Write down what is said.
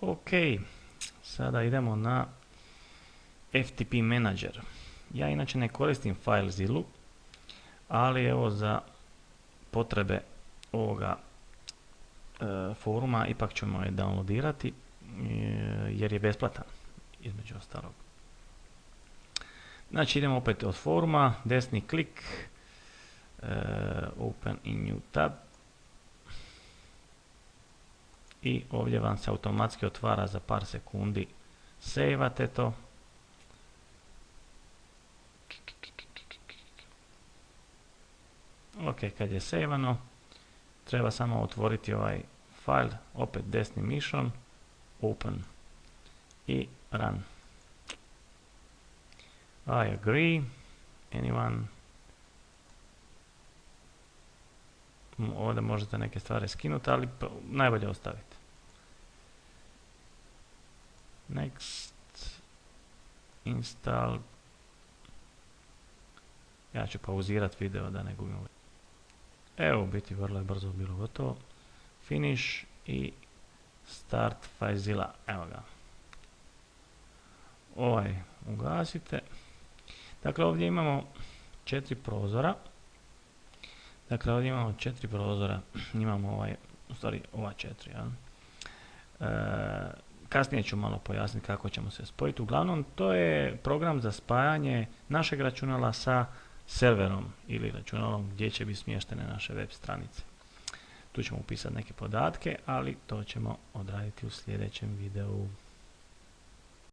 Ok, sada idemo na FTP Manager. Ja inače ne koristim FileZilla, ali evo za potrebe ovoga foruma ipak ćemo je downloadirati jer je besplatan između ostalog. Znači idemo opet od foruma, desni klik, open in new tab i ovdje vam se automatski otvara za par sekundi, sejvate to. Ok, kad je sejvano, treba samo otvoriti ovaj file, opet desnim mišom, open i run. I agree, anyone? Ovdje možete neke stvari skinuti, ali najbolje ostaviti. Next, install. Ja ću pauzirati video da ne gubim. Evo, u biti vrlo je brzo bilo gotovo. Finish i start FileZilla. Evo ga. Ovaj ugasite. Dakle, ovdje imamo 4 prozora. Imamo u stvari ova 4. Ja? Kasnije ću malo pojasniti kako ćemo se spojiti. Uglavnom, to je program za spajanje našeg računala sa serverom ili računalom gdje će biti smještene naše web stranice. Tu ćemo upisati neke podatke, ali to ćemo odraditi u sljedećem videu.